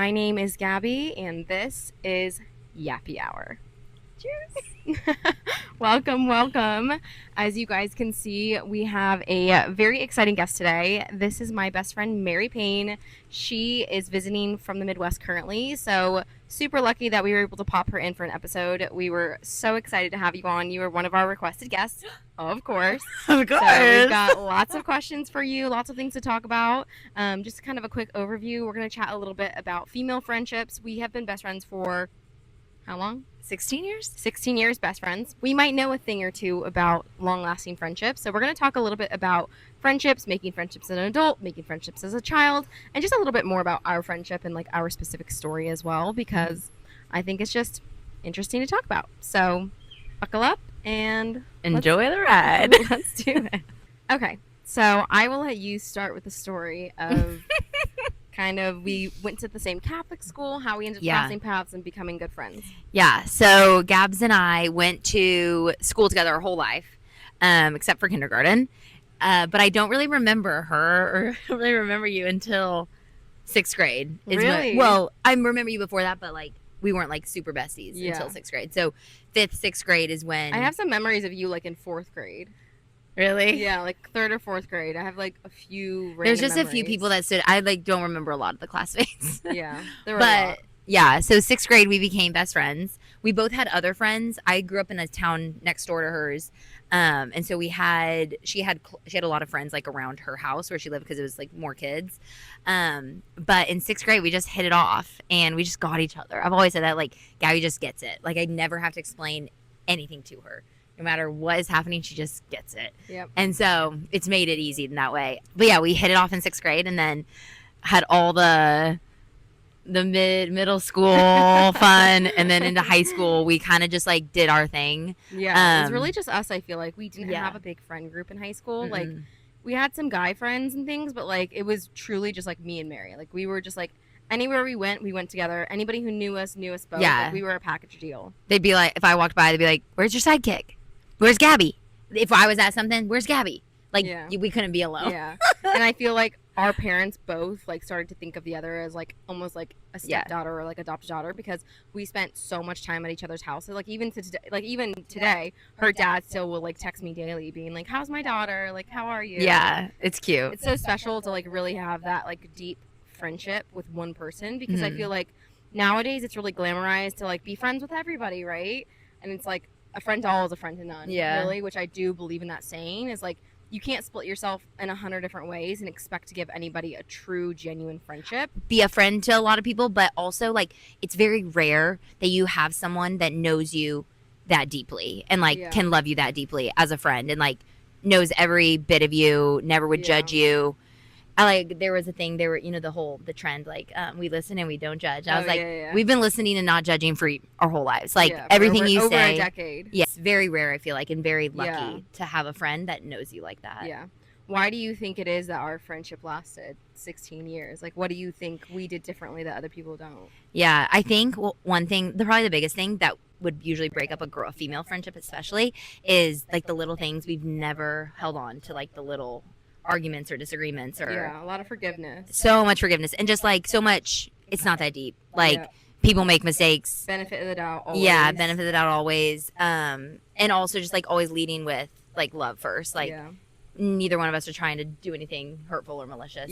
My name is Gabby, and this is Yappy Hour. Cheers! Welcome, welcome. As you guys can see, we have a very exciting guest today. This is my best friend, Mary Payne. She is visiting from the Midwest currently, so super lucky that we were able to pop her in for an episode. We were so excited to have you on. You were one of our requested guests, of course. Of course. So we've got lots of questions for you, lots of things to talk about. Just kind of a quick overview. We're going to chat a little bit about female friendships. We have been best friends for how long? 16 years? 16 years, best friends. We might know a thing or two about long-lasting friendships. So we're going to talk a little bit about friendships, making friendships as an adult, making friendships as a child, and just a little bit more about our friendship and like our specific story as well, because I think it's just interesting to talk about. So buckle up and enjoy the ride. Let's do it. Okay, so I will let you start with the story of kind of we went to the same Catholic school, how we ended up crossing paths and becoming good friends. Yeah, so Gabs and I went to school together our whole life, except for kindergarten. But I don't really remember her or I don't really remember you until 6th grade. Really? Well, I remember you before that, but like we weren't like super besties until 6th grade. So 5th, 6th grade is when I have some memories of you like in 4th grade. Really? Yeah, like 3rd or 4th grade. I have like a few random There's just memories. a few people that stood. I like don't remember a lot of the classmates. Yeah, there were a lot. Yeah, so 6th grade we became best friends. We both had other friends. I grew up in a town next door to hers, and so she had a lot of friends like around her house where she lived because it was like more kids. But in 6th grade we just hit it off and we just got each other. I've always said that like Gabby just gets it. Like I never have to explain anything to her. No matter what is happening, she just gets it. Yep. And so it's made it easy in that way. But yeah, we hit it off in 6th grade and then had all the middle school fun, and then into high school we kind of just like did our thing. Yeah, it was really just us. I feel like we didn't have a big friend group in high school. Like we had some guy friends and things, but like it was truly just like me and Mary. Like we were just like anywhere we went together. Anybody who knew us both. Yeah. Like, we were a package deal. They'd be like, if I walked by, they'd be like, where's your sidekick? Where's Gabby? If I was at something, where's Gabby? Like we couldn't be alone. Yeah. And I feel like our parents both like started to think of the other as like almost like a stepdaughter or like adopted daughter, because we spent so much time at each other's houses. Like even today, her dad still will like text me daily being like, how's my daughter? Like, how are you? Yeah, it's cute. It's so special to like really have that like deep friendship with one person, because I feel like nowadays it's really glamorized to like be friends with everybody, right? And it's like a friend to all is a friend to none. Yeah. Really, which I do believe in that saying, is like you can't split yourself in 100 different ways and expect to give anybody a true, genuine friendship. Be a friend to a lot of people, but also like it's very rare that you have someone that knows you that deeply and like can love you that deeply as a friend and like knows every bit of you, never would judge you. There was a thing, the trend, like, we listen and we don't judge. I was like, we've been listening and not judging for our whole lives. Like, everything you say. Over a decade. Yeah, it's very rare, I feel like, and very lucky to have a friend that knows you like that. Yeah. Why do you think it is that our friendship lasted 16 years? Like, what do you think we did differently that other people don't? Yeah, I think one thing, probably the biggest thing that would usually break up a female friendship especially, is, like, the little things we've never held on to, like, the little arguments or disagreements or a lot of forgiveness, so much forgiveness, and just like so much it's not that deep, like people make mistakes, benefit of the doubt always. Benefit of the doubt always, and also just like always leading with like love first, like neither one of us are trying to do anything hurtful or malicious.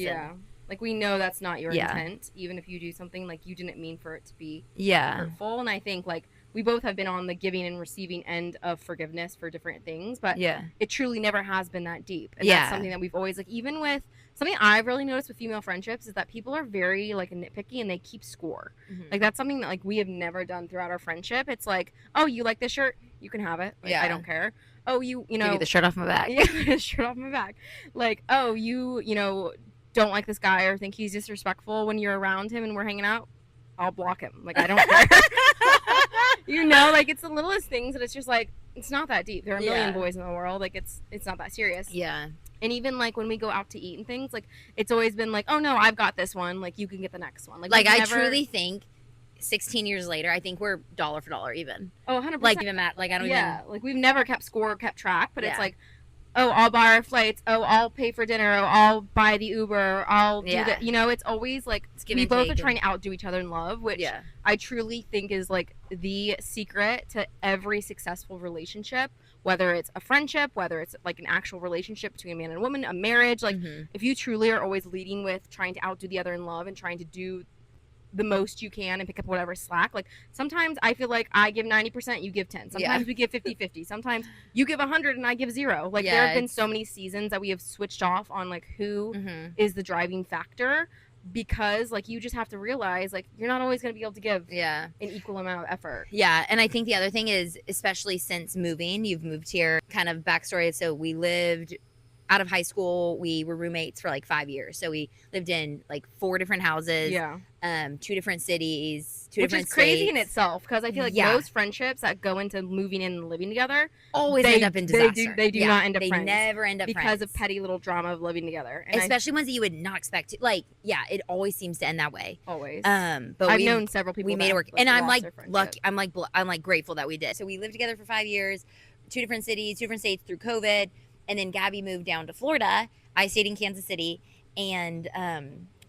Like we know that's not your intent, even if you do something like you didn't mean for it to be hurtful. And I think like we both have been on the giving and receiving end of forgiveness for different things, but it truly never has been that deep. And that's something that we've always, like, even with something I've really noticed with female friendships is that people are very like nitpicky and they keep score. Like that's something that like we have never done throughout our friendship. It's like, oh, you like this shirt? You can have it. Like, I don't care. Oh, you know, give you the shirt off my back. Yeah, shirt off my back. Like, oh, you know, don't like this guy or think he's disrespectful when you're around him and we're hanging out. I'll block him. Like, I don't care. You know, like, it's the littlest things that it's just like, it's not that deep. There are a million boys in the world. Like, it's not that serious. Yeah. And even, like, when we go out to eat and things, like, it's always been like, oh, no, I've got this one. Like, you can get the next one. Like I truly think 16 years later, I think we're dollar for dollar even. Oh, 100%. Like, even Matt, like, I don't even. Yeah, like, we've never kept score or kept track, but it's like, oh, I'll buy our flights. Oh, I'll pay for dinner. Oh, I'll buy the Uber. I'll do that. You know, it's always like we both are trying to outdo each other in love, which I truly think is like the secret to every successful relationship, whether it's a friendship, whether it's like an actual relationship between a man and a woman, a marriage. Like if you truly are always leading with trying to outdo the other in love and trying to do the most you can and pick up whatever slack. Like sometimes I feel like I give 90%, you give 10. Sometimes we give 50-50. Sometimes you give 100 and I give 0. Like there have been so many seasons that we have switched off on like who is the driving factor, because like you just have to realize like you're not always going to be able to give an equal amount of effort. Yeah, and I think the other thing is, especially since you've moved here, kind of backstory. So we lived out of high school, we were roommates for like 5 years. So we lived in like 4 different houses, 2 different cities, 2 different states. Which is crazy in itself, because I feel like most friendships that go into moving in and living together always end up in disaster. They do not end up friends. They never end up because friends. of petty little drama of living together. And especially ones that you would not expect to. Like, it always seems to end that way. Always. But I've known several people. We made it work, and I'm like lucky. I'm like grateful that we did. So we lived together for 5 years, 2 different cities, 2 different states through COVID, and then Gabby moved down to Florida. I stayed in Kansas City, and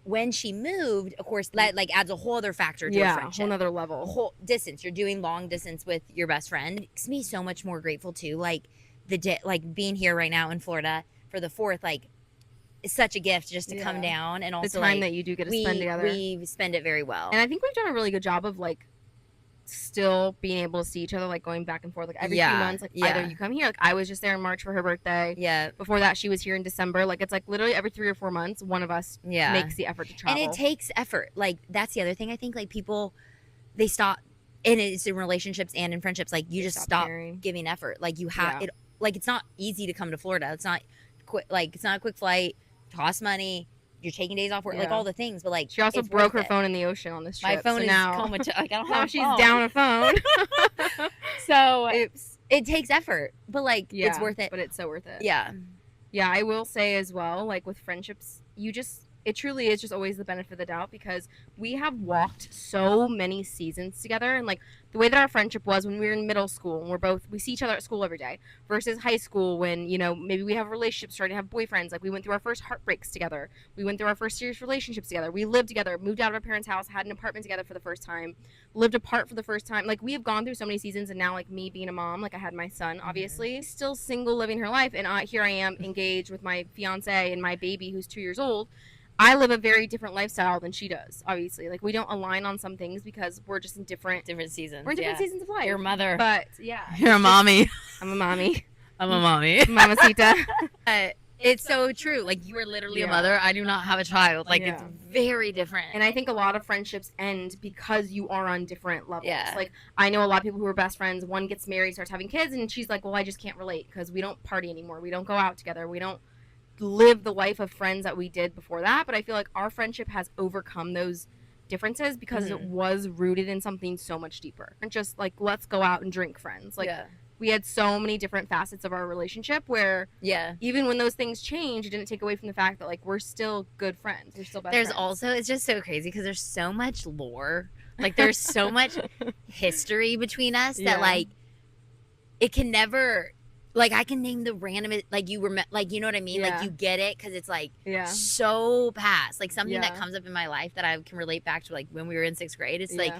when she moved, of course, that like adds a whole other factor to a friendship. A whole other level. A whole distance. You're doing long distance with your best friend. It makes me so much more grateful too. Like like being here right now in Florida for the 4th, like it's such a gift just to come down, and also the time that you do get to spend together. We spend it very well, and I think we've done a really good job of like still being able to see each other, like going back and forth like every few months, like either you come here, like I was just there in March for her birthday, before that she was here in December, like it's like literally every 3 or 4 months one of us makes the effort to travel. And it takes effort. Like that's the other thing I think, like people, they stop, and it's in relationships and in friendships, like you just stop giving effort. Like you have it, like it's not easy to come to Florida. It's not quick, like it's not a quick flight, costs money, you're taking days off work, like all the things, but like she also broke her phone in the ocean on this trip. My phone is now comatose. Like I don't now have she's down a phone. So it takes effort, but like it's worth it. But it's so worth it. Yeah, I will say as well, like with friendships, it truly is just always the benefit of the doubt, because we have walked so many seasons together, and like the way that our friendship was when we were in middle school and we see each other at school every day, versus high school when, you know, maybe we have relationships, starting to have boyfriends, like we went through our first heartbreaks together, we went through our first serious relationships together, we lived together, moved out of our parents' house, had an apartment together for the first time, lived apart for the first time. Like we have gone through so many seasons, and now like me being a mom, like I had my son obviously, still single, living her life, and here I am engaged with my fiance and my baby who's 2 years old. I live a very different lifestyle than she does, obviously. Like, we don't align on some things because we're just in different seasons. We're in different seasons of life. You're a mother. But, You're a mommy. I'm a mommy. I'm a mommy. Mamacita. It's so true. Like, you are literally a mother. I do not have a child. Like, it's very different. And I think a lot of friendships end because you are on different levels. Like, I know a lot of people who are best friends. One gets married, starts having kids, and she's like, well, I just can't relate because we don't party anymore. We don't go out together. We don't live the life of friends that we did before that. But I feel like our friendship has overcome those differences because it was rooted in something so much deeper, and just like, let's go out and drink friends. Like we had so many different facets of our relationship where even when those things change, it didn't take away from the fact that like we're still good friends, we're still best friends. Also, it's just so crazy because there's so much lore, like there's so much history between us that like it can never, like I can name the random, like you were, like, you know what I mean? Like you get it because it's like so past, like something that comes up in my life that I can relate back to, like when we were in 6th grade. It's like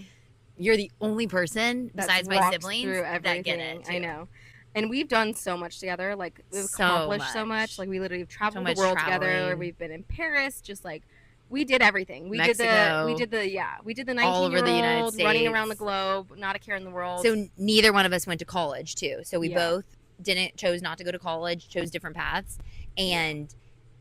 you're the only person besides my siblings that get it too. I know. And we've done so much together. Like we've accomplished so much. Like we literally have traveled the world together. We've been in Paris. Just like we did everything. We did the 19-year-old running around the globe, not a care in the world. So neither one of us went to college too. So we both chose not to go to college, chose different paths, and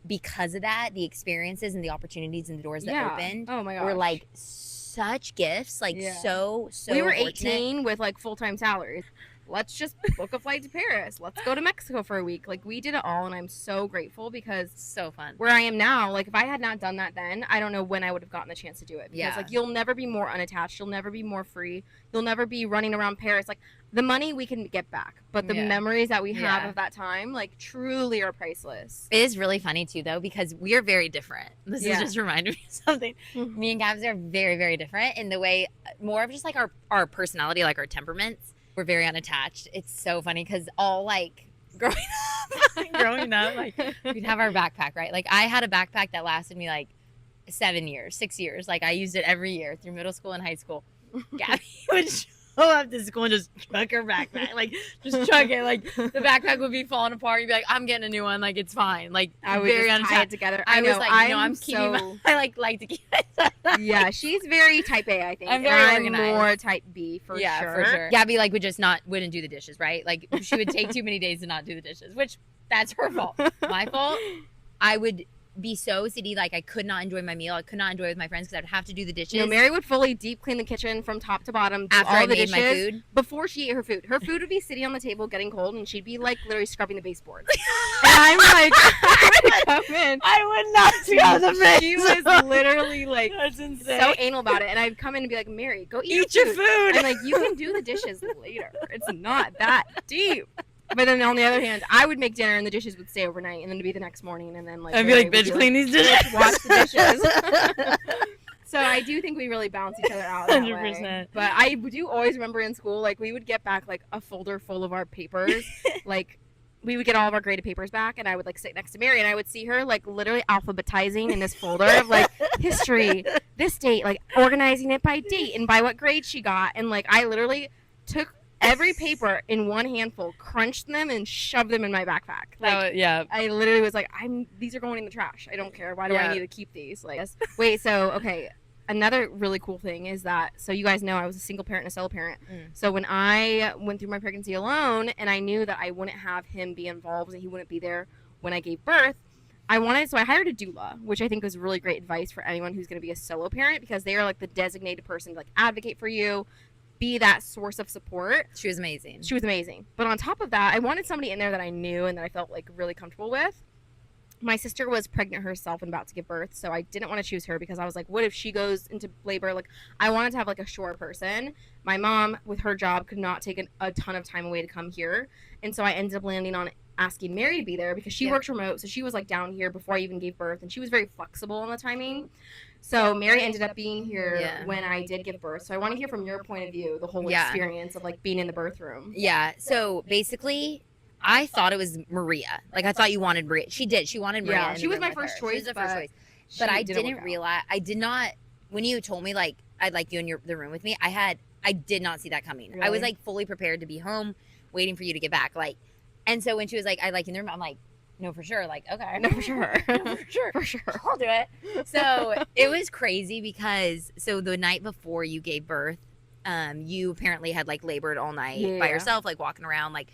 because of that, the experiences and the opportunities and the doors that opened were like such gifts. Like so we were fortunate. 18 with like full-time salaries. Let's just book a flight to Paris. Let's go to Mexico for a week. Like we did it all, and I'm so grateful because so fun. Where I am now, like if I had not done that then, I don't know when I would have gotten the chance to do it. Because like you'll never be more unattached. You'll never be more free. You'll never be running around Paris. Like the money we can get back, but the memories that we have of that time, like truly are priceless. It is really funny too, though, because we are very different. This is just reminded me of something. Me and Gabs are very, very different in the way, more of just like our personality, like our temperaments. We're very unattached. It's so funny because all like growing up, like we'd have our backpack, right? Like I had a backpack that lasted me like 6 years. Like I used it every year through middle school and high school. Gabby would show up to school and just chuck her backpack, like just chuck it. Like the backpack would be falling apart. You'd be like, I'm getting a new one. Like it's fine. Like I would very just tie it together. I was like, I'm keeping. I like to keep it. Yeah, she's very type A, I think. I'm more type B for sure. Gabby like wouldn't do the dishes, right? Like she would take too many days to not do the dishes, which that's her fault. My fault. I would be so OCD, like I could not enjoy my meal. I could not enjoy it with my friends because I'd have to do the dishes. No, Mary would fully deep clean the kitchen from top to bottom, do after all I the made dishes my food. Before she ate her food. Her food would be sitting on the table getting cold, and she'd be like literally scrubbing the baseboards. And I'm like, I would come in. I would not scrub the baseboards. She was literally like so anal about it, and I'd come in and be like, Mary, go eat your food. And like, you can do the dishes later. It's not that deep. But then on the other hand, I would make dinner and the dishes would stay overnight, and then it'd be the next morning, and then like I'd be like, bitch, clean these dishes. Wash the dishes. So I do think we really balance each other out. 100%. But I do always remember in school, like we would get back like a folder full of our papers, like. We would get all of our graded papers back, and I would like sit next to Mary, and I would see her like literally alphabetizing in this folder of like history, this date, like organizing it by date and by what grade she got, and like I literally took every paper in one handful, crunched them, and shoved them in my backpack. Like, yeah. I literally was like, these are going in the trash. I don't care. Why do I need to keep these? Like, wait. So okay. Another really cool thing is that, so you guys know I was a single parent and a solo parent. So when I went through my pregnancy alone and I knew that I wouldn't have him be involved and he wouldn't be there when I gave birth, so I hired a doula, which I think was really great advice for anyone who's going to be a solo parent, because they are like the designated person to like advocate for you, be that source of support. She was amazing. But on top of that, I wanted somebody in there that I knew and that I felt like really comfortable with. My sister was pregnant herself and about to give birth, so I didn't want to choose her because I was like, what if she goes into labor? Like, I wanted to have like a sure person. My mom, with her job, could not take a ton of time away to come here, and so I ended up landing on asking Mary to be there because she works remote, so she was like down here before I even gave birth, and she was very flexible on the timing. So Mary ended up being here when I did give birth. So I want to hear from your point of view the whole experience of like being in the birth room. Yeah. So basically, I thought it was Maria. Like, I thought you wanted Maria. She did. She wanted Maria. Yeah, she was my first choice. She was the first choice. But I didn't realize, when you told me, like, I'd like you in the room with me, I did not see that coming. Really? I was, like, fully prepared to be home, waiting for you to get back. Like, and so when she was like, I'd like you in the room, I'm like, no, for sure. Like, okay. No, for sure. For sure. I'll do it. So it was crazy because, so the night before you gave birth, you apparently had, like, labored all night by yourself, like, walking around, like,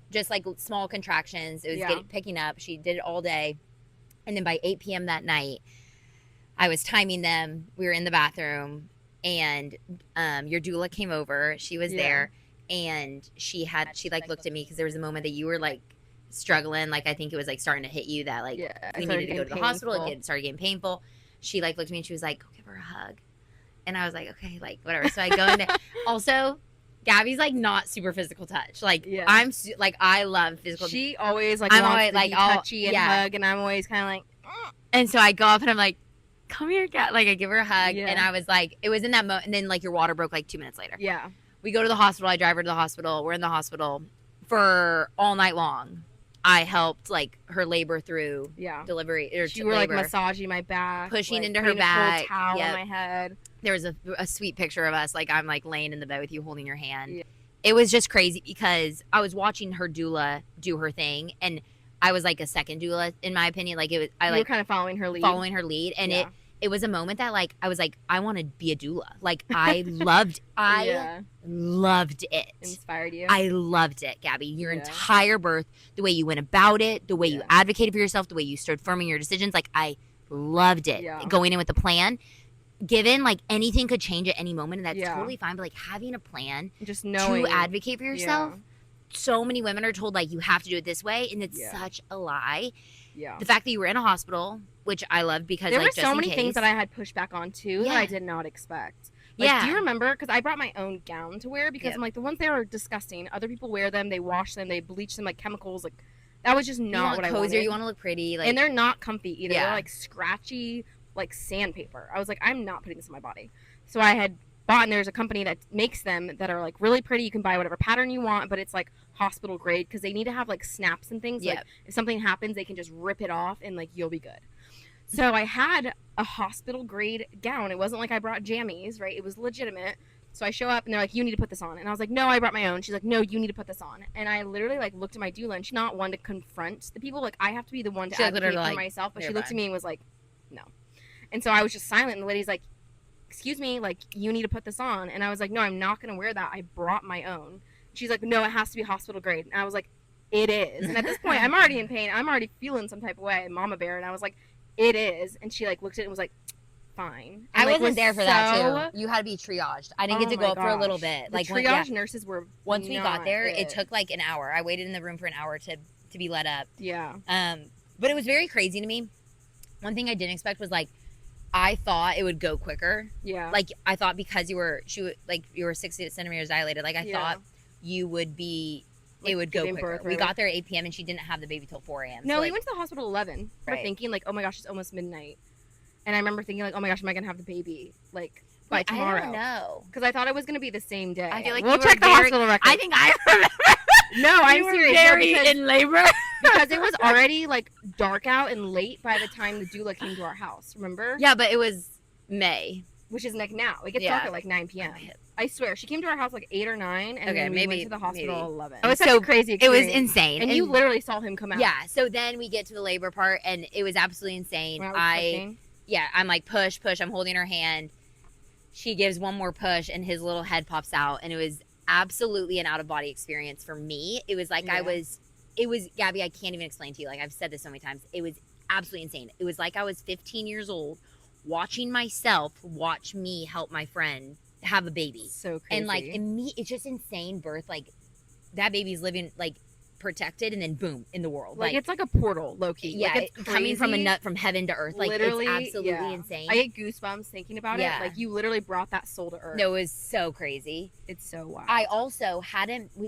just like small contractions. It was picking up. She did it all day. And then by 8 p.m. that night, I was timing them. We were in the bathroom, and your doula came over. She was there, and she like looked at me because there was a moment that you were like struggling. Like, I think it was like starting to hit you that like we needed to go to the hospital. It started getting painful. She like looked at me and she was like, go give her a hug. And I was like, okay, like whatever. So I go in there. Also, Gabby's like not super physical touch. Like I'm like I love physical. She always like wants to be touchy and hug, and I'm always kind of like. And so I go up and I'm like, come here, Gabby. Like I give her a hug, and I was like, it was in that moment. And then like your water broke like 2 minutes later. Yeah. We go to the hospital. I drive her to the hospital. We're in the hospital for all night long. I helped like her labor through delivery. She were like massaging my back, pushing like, into her back, a towel on my head. There was a sweet picture of us, like I'm like laying in the bed with you holding your hand. Yeah. It was just crazy because I was watching her doula do her thing, and I was like a second doula in my opinion. Like it was, you were kind of following her lead, and it was a moment that like I was like, I want to be a doula. Like I loved it. Inspired you. I loved it, Gabby. Your entire birth, the way you went about it, the way you advocated for yourself, the way you stood firm in your decisions. Like I loved it. Going in with a plan. Given like anything could change at any moment, and that's totally fine. But like having a plan, just knowing to advocate for yourself. So many women are told like you have to do it this way, and it's such a lie. Yeah. The fact that you were in a hospital, which I love because there like, were so many things that I had pushed back on too that I did not expect. Like, do you remember? Because I brought my own gown to wear because I'm like, the ones there are disgusting. Other people wear them, they wash them, they bleach them like chemicals. Like that was just not what I wanted. You want to look pretty, like, and they're not comfy either. They're like scratchy, like sandpaper. I was like, I'm not putting this in my body. So I had bought, and there's a company that makes them that are like really pretty. You can buy whatever pattern you want, but it's like hospital grade because they need to have like snaps and things. Like if something happens, they can just rip it off and like you'll be good. So I had a hospital grade gown. It wasn't like I brought jammies, right? It was legitimate. So I show up and they're like, you need to put this on. And I was like, no, I brought my own. She's like, no, you need to put this on. And I literally like looked at my doula, and she's not one to confront the people. Like I have to be the one to advocate for myself. But she looked at me and was like, no. And so I was just silent, and the lady's like, excuse me, like you need to put this on. And I was like, no, I'm not going to wear that. I brought my own. She's like, no, it has to be hospital grade. And I was like, it is. And at this point, I'm already in pain. I'm already feeling some type of way, mama bear. And I was like, it is. And she like looked at it and was like, fine. And, I wasn't there for that too. You had to be triaged. I didn't get to go up for a little bit. The triage nurses were once we got there, it took like an hour. I waited in the room for an hour to be let up. Yeah. But it was very crazy to me. One thing I didn't expect was like I thought it would go quicker. Yeah. Like I thought because you were 60 centimeters dilated. Like I thought you would be. Like, it would go quicker. We got there at 8 p.m. and she didn't have the baby till 4 a.m. No, we went to the hospital at 11. We're thinking like, oh my gosh, it's almost midnight. And I remember thinking, like, oh my gosh, am I going to have the baby, like, by tomorrow? I don't know. Because I thought it was going to be the same day. I feel like we'll check the hospital record. I think I remember. No, I'm serious. Very in labor. Because it was already, like, dark out and late by the time the doula came to our house, remember? Yeah, but it was May. Which is, like, now. It gets dark at, like, 9 p.m. I swear. She came to our house, like, 8 or 9, and then we went to the hospital at 11. It was such a crazy experience. It was insane. And you literally saw him come out. Yeah, so then we get to the labor part, and it was absolutely insane. I'm like, push. I'm holding her hand. She gives one more push, and his little head pops out. And it was absolutely an out-of-body experience for me. It was like Gabby, I can't even explain to you. Like, I've said this so many times. It was absolutely insane. It was like I was 15 years old watching myself watch me help my friend have a baby. So crazy. And, like, it's just insane birth. Like, that baby's living, like, protected, and then boom, in the world. Like it's like a portal, low-key. Yeah, like it's coming from a nut from heaven to earth. Like literally, it's absolutely insane. I get goosebumps thinking about it. Like you literally brought that soul to earth. No, it was so crazy. It's so wild. I also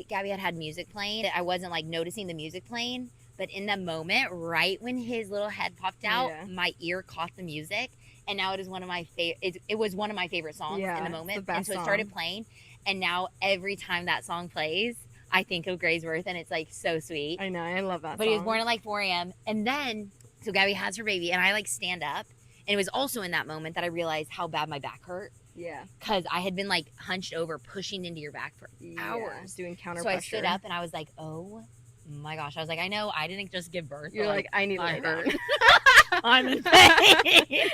Gabby had music playing. I wasn't like noticing the music playing, but in the moment, right when his little head popped out, my ear caught the music, and now it is one of my favorite. It was one of my favorite songs in the moment, and so it started playing, and now every time that song plays, I think of Gray's birth, and it's like so sweet. I know, I love that But he was born at like 4 a.m. And then, so Gabby has her baby, and I like stand up. And it was also in that moment that I realized how bad my back hurt. Yeah. Because I had been like hunched over, pushing into your back for hours. Doing counter pressure. So I stood up and I was like, oh my gosh. I was like, I know I didn't just give birth. You're like, I need to lay down. I'm in pain.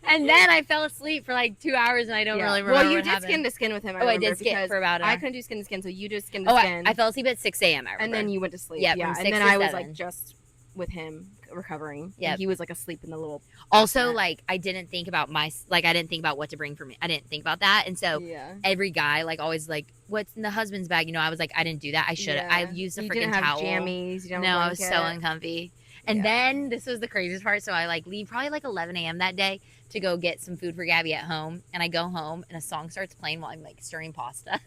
And then I fell asleep for like 2 hours, and I don't really remember. Well, you did happened. skin to skin with him. I did skin for about an hour. I couldn't do skin to skin, so you did skin to skin. I fell asleep at 6 a.m. And then you went to sleep. Yeah, and then I was like just with him recovering. Yeah, he was like asleep in the little. Also, like I didn't think about what to bring for me. I didn't think about that, and so every guy like always like, what's in the husband's bag? You know, I was like, I didn't do that. I should have. I used a freaking towel. Jammies. I was so uncomfy. And then this was the craziest part. So I like leave probably like 11 a.m. that day to go get some food for Gabby at home. And I go home and a song starts playing while I'm like stirring pasta.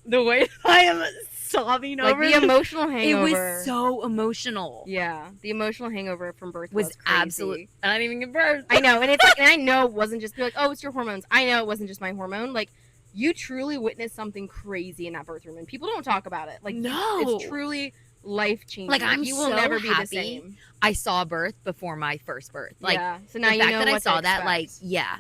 The way I am sobbing over the emotional hangover. It was so emotional. Yeah. The emotional hangover from birth was crazy. Absolute. I didn't even give birth. I know. And it's like, and I know it wasn't just like, oh, it's your hormones. I know it wasn't just my hormone. Like, you truly witnessed something crazy in that birth room. And people don't talk about it. Like, no. It's truly life-changing. Like, you will never be the same. I saw birth before my first birth. Like, so now the fact that I saw that, like, yeah,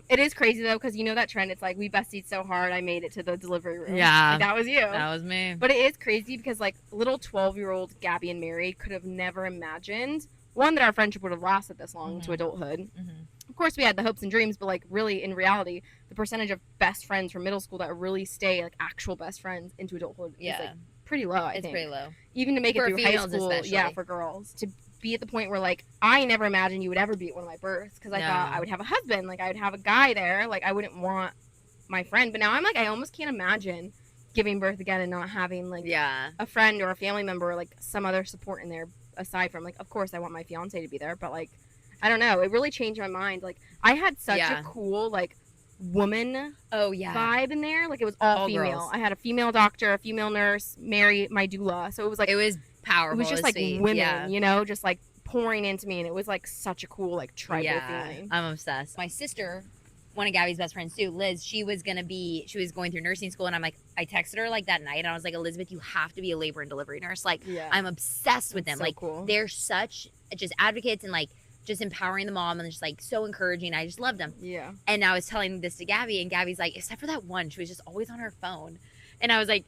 it is crazy though, because you know that trend. It's like, we bestied so hard, I made it to the delivery room. Yeah, like, that was you. That was me. But it is crazy because like little 12-year-old Gabby and Mary could have never imagined, one, that our friendship would have lasted this long to adulthood. Mm-hmm. Of course, we had the hopes and dreams, but like really, in reality, the percentage of best friends from middle school that really stay like actual best friends into adulthood is like pretty low. I think it's pretty low, even to make it through high school. Especially. Yeah, for girls to be at the point where like I never imagined you would ever be at one of my births, because I thought I would have a husband, like I would have a guy there, like I wouldn't want my friend. But now I'm like, I almost can't imagine giving birth again and not having like a friend or a family member or like some other support in there aside from like, of course I want my fiance to be there, but like I don't know, it really changed my mind. Like I had such a cool like woman vibe in there. Like it was all female girls. I had a female doctor, a female nurse, Mary, my doula, so it was like, it was powerful. It was just like women, you know, just like pouring into me, and it was like such a cool like tribal feeling. I'm obsessed. My sister, one of Gabby's best friends too, Liz, she was going through nursing school, and I'm like, I texted her like that night, and I was like, Elizabeth, you have to be a labor and delivery nurse. Like, I'm obsessed with them. So like, cool. They're such just advocates and like just empowering the mom and just like so encouraging. I just loved them. Yeah. And I was telling this to Gabby, and Gabby's like, except for that one, she was just always on her phone. And I was like,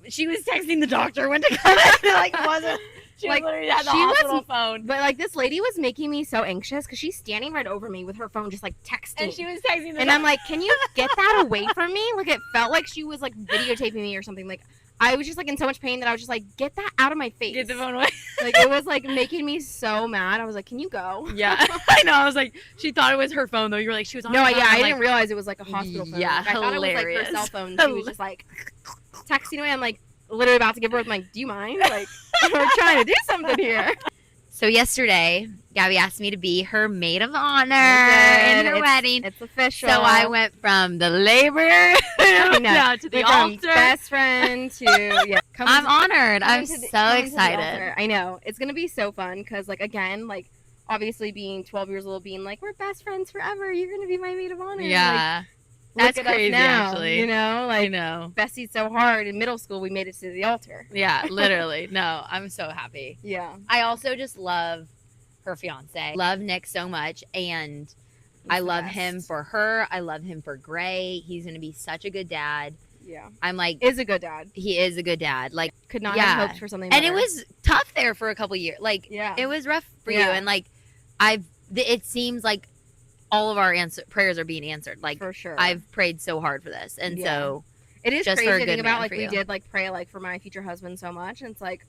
she was texting the doctor when to come in. Like, wasn't. She like, was literally at the hospital phone. But, like, this lady was making me so anxious because she's standing right over me with her phone just, like, texting. And she was texting the And I'm like, can you get that away from me? Like, it felt like she was, like, videotaping me or something. Like, I was just, like, in so much pain that I was just like, get that out of my face. Get the phone away. Like, it was, like, making me so mad. I was like, can you go? Yeah. I know. I was like, she thought it was her phone, though. You were like, she was on her phone. No, yeah, I didn't realize it was, like, a hospital phone. Yeah, like, I thought it was, like, her cell phone. She was just, like, texting away. I'm like, literally about to give birth. I'm like, do you mind? Like, we're trying to do something here. So yesterday, Gabby asked me to be her maid of honor in her wedding. It's official. So I went from the labor down to the altar. Best friend to I'm honored. I'm so excited. I know it's gonna be so fun because like again like obviously being 12 years old, being like we're best friends forever. You're gonna be my maid of honor. Yeah. Like, that's crazy, now, actually. You know, like, I know. Bessie's so hard. In middle school, we made it to the altar. Yeah, literally. No, I'm so happy. Yeah. I also just love her fiance. Love Nick so much, and I love him for her. I love him for Gray. He's going to be such a good dad. Yeah. I'm like... Is a good dad. He is a good dad. Like, could not have hoped for something better. And it was tough there for a couple years. Like, it was rough for you. And, like, it seems like all of our prayers are being answered. Like, for sure. I've prayed so hard for this. And so it is just crazy to think about. Like, we did like pray like for my future husband so much, and it's like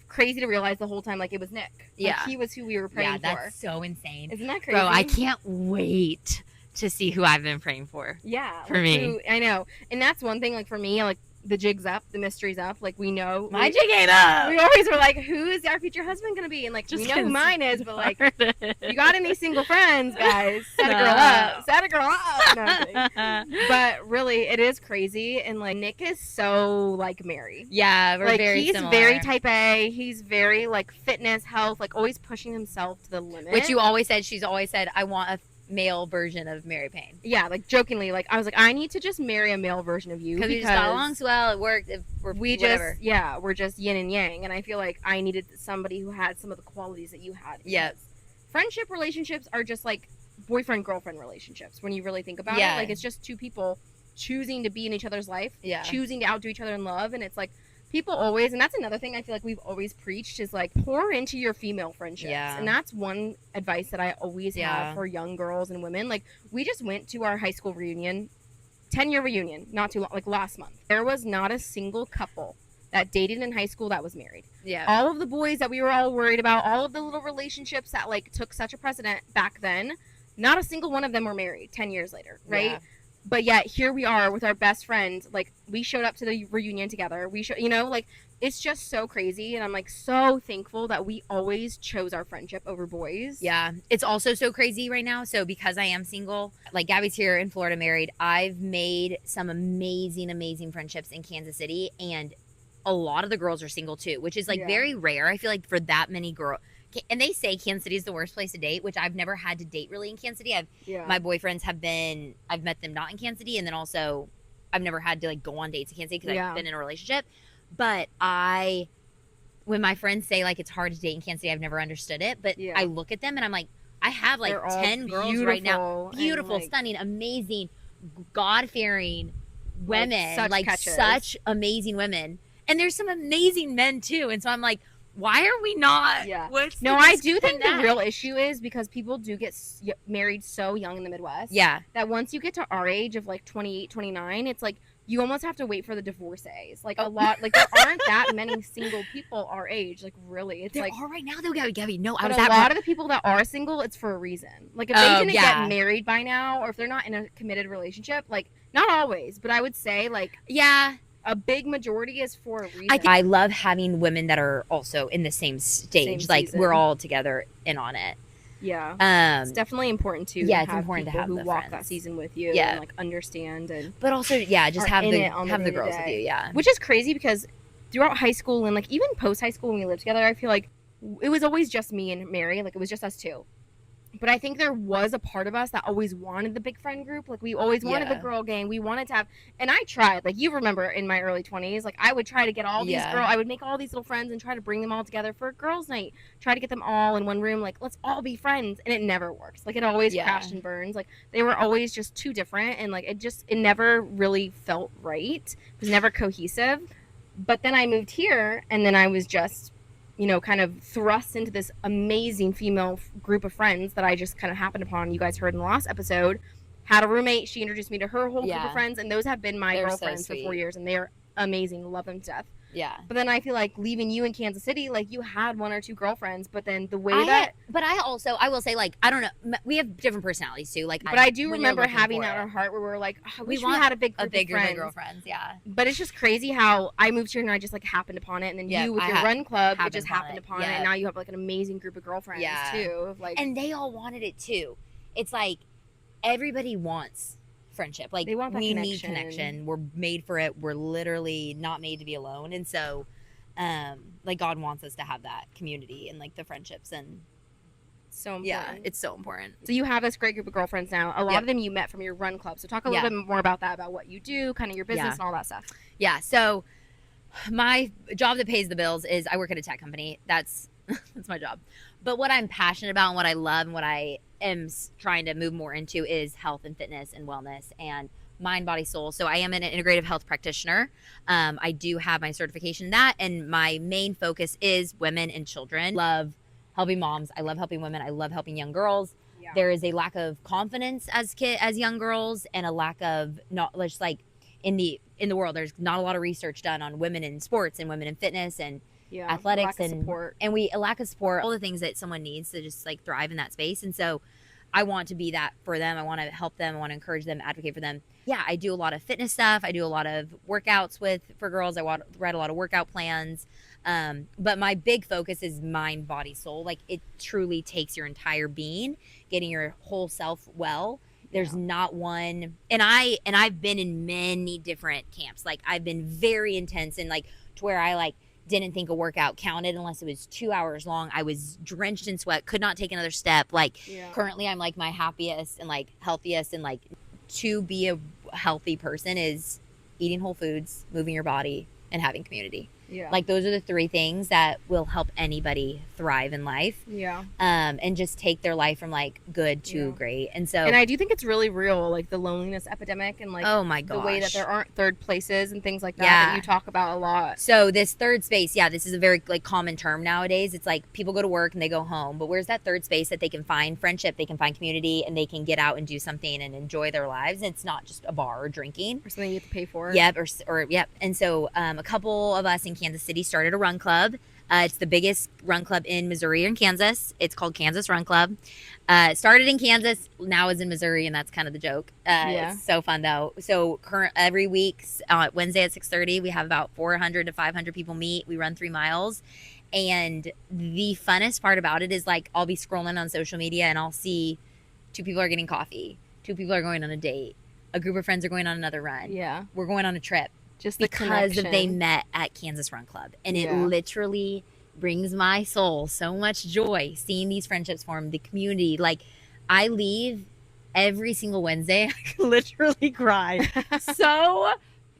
crazy to realize the whole time like it was Nick. Like, he was who we were praying for. Yeah, that's so insane. Isn't that crazy? Bro, I can't wait to see who I've been praying for. Yeah. For me. I know. And that's one thing, like for me, like the jig's up, the mystery's up. Like we know. My jig ain't up. We always were like, who is our future husband going to be? And like, we know who mine is, but like, you got any single friends, guys? Set a girl up. Set a girl up. No, but really, it is crazy. And like, Nick is so like Mary. Yeah, we're like, very he's similar. very type A. He's very like fitness, health, like always pushing himself to the limit. Which you always said, she's always said, I want a male version of Mary Payne. Yeah, like jokingly, like I was like, I need to just marry a male version of you because we just got along so well. It worked. We're just yin and yang, and I feel like I needed somebody who had some of the qualities that you had. Yes. Friendship relationships are just like boyfriend girlfriend relationships when you really think about it. Like it's just two people choosing to be in each other's life, choosing to outdo each other in love, and it's like. People always, and that's another thing I feel like we've always preached is like pour into your female friendships. Yeah. And that's one advice that I always have for young girls and women. Like we just went to our high school reunion, 10-year reunion, not too long, like last month. There was not a single couple that dated in high school that was married. Yeah. All of the boys that we were all worried about, all of the little relationships that like took such a precedent back then, not a single one of them were married 10 years later, right? Yeah. But yet here we are with our best friend. Like we showed up to the reunion together. Like it's just so crazy. And I'm like so thankful that we always chose our friendship over boys. Yeah. It's also so crazy right now. So because I am single, like Gabby's here in Florida married, I've made some amazing, amazing friendships in Kansas City. And a lot of the girls are single too, which is like very rare. I feel like for that many girls. And they say Kansas City is the worst place to date, which I've never had to date really in Kansas City. My boyfriends I've met them not in Kansas City, and then also I've never had to like go on dates in Kansas City because I've been in a relationship. But when my friends say like it's hard to date in Kansas City, I've never understood it. But I look at them and I'm like, I have like 10 girls right now, beautiful, stunning, amazing, God-fearing women, such amazing women, and there's some amazing men too. And so I'm like. Why are we not? Yeah. No, I do think the real issue is because people do get married so young in the Midwest. Yeah. That once you get to our age of like 28, 29, it's like you almost have to wait for the divorcees. Like a lot, like there aren't that many single people our age. Like really, it's there like are right now though, Gabby. No, a lot of the people that are single, it's for a reason. Like if they didn't get married by now, or if they're not in a committed relationship, like not always, but I would say like a big majority is for a reason. I love having women that are also in the same stage. Like we're all together in on it. Yeah. It's definitely important to it's important to have who the walk friends. that season with you and like understand and but also just have the girls with you. Which is crazy because throughout high school and like even post high school when we lived together, I feel like it was always just me and Mary. Like it was just us two. But I think there was a part of us that always wanted the big friend group. Like, we always wanted the girl gang. We wanted to have, and I tried. Like, you remember in my early 20s, like, I would try to get all these girls. I would make all these little friends and try to bring them all together for a girls' night. Try to get them all in one room. Like, let's all be friends. And it never works. Like, it always crashed and burns. Like, they were always just too different. And, like, it never really felt right. It was never cohesive. But then I moved here, and then I was just, you know, kind of thrust into this amazing female group of friends that I just kind of happened upon. You guys heard in the last episode. Had a roommate. She introduced me to her whole group of friends, and those have been my girlfriends for 4 years, and they are amazing. Love them to death. Yeah. But then I feel like leaving you in Kansas City, like, you had 1 or 2 girlfriends, but then the way But I will say, like, I don't know, we have different personalities too. Like, but I do remember having that in our heart where we're like, oh, I wish we had a big group of girlfriends. Yeah. But it's just crazy how I moved here and I just, like, happened upon it, and then you with your run club, it just happened upon it, and now you have, like, an amazing group of girlfriends too. Like, and they all wanted it too. It's like everybody wants friendship. Like, they want that connection. Need connection. We're made for it. We're literally not made to be alone. And so, like, God wants us to have that community and, like, the friendships, and so important. Yeah, it's so important. So you have this great group of girlfriends now. A lot of them you met from your run club. So talk a little bit more about that, about what you do, kind of your business and all that stuff. Yeah. So my job that pays the bills is I work at a tech company. That's my job. But what I'm passionate about and what I love and what I am trying to move more into is health and fitness and wellness and mind, body, soul. So I am an integrative health practitioner. I do have my certification in that, and my main focus is women and children. Love helping moms. I love helping women. I love helping young girls. Yeah. There is a lack of confidence as young girls, and a lack of just like in the world. There's not a lot of research done on women in sports and women in fitness and athletics and support. And a lack of support, all the things that someone needs to just like thrive in that space. And so I want to be that for them. I want to help them. I want to encourage them, advocate for them. Yeah, I do a lot of fitness stuff. I do a lot of workouts for girls. I write a lot of workout plans. But my big focus is mind, body, soul. Like, it truly takes your entire being, getting your whole self well. There's not one, and I've been in many different camps. Like, I've been very intense, and like to where I like didn't think a workout counted unless it was 2 hours long. I was drenched in sweat, could not take another step. Like, currently I'm like my happiest and like healthiest, and like to be a healthy person is eating whole foods, moving your body, and having community. Yeah. Like, those are the 3 things that will help anybody thrive in life. Yeah. And just take their life from like good to great. And so, and I do think it's really real, like the loneliness epidemic, and like, oh my gosh, the way that there aren't third places and things like that you talk about a lot. So this third space, this is a very like common term nowadays. It's like people go to work and they go home, but where's that third space that they can find friendship, they can find community, and they can get out and do something and enjoy their lives? And it's not just a bar or drinking or something you have to pay for. Yep. Or yep. And so a couple of us in Kansas City started a run club. It's the biggest run club in Missouri and Kansas. It's called Kansas Run Club. It started in Kansas, now is in Missouri, and that's kind of the joke. It's so fun though. So every week, Wednesday at 6:30, we have about 400 to 500 people meet. We run 3 miles. And the funnest part about it is, like, I'll be scrolling on social media and I'll see 2 people are getting coffee, 2 people are going on a date, a group of friends are going on another run. Yeah. We're going on a trip. Just because they met at Kansas Run Club. And it literally brings my soul so much joy seeing these friendships form, the community. Like, I leave every single Wednesday, I can literally cry. So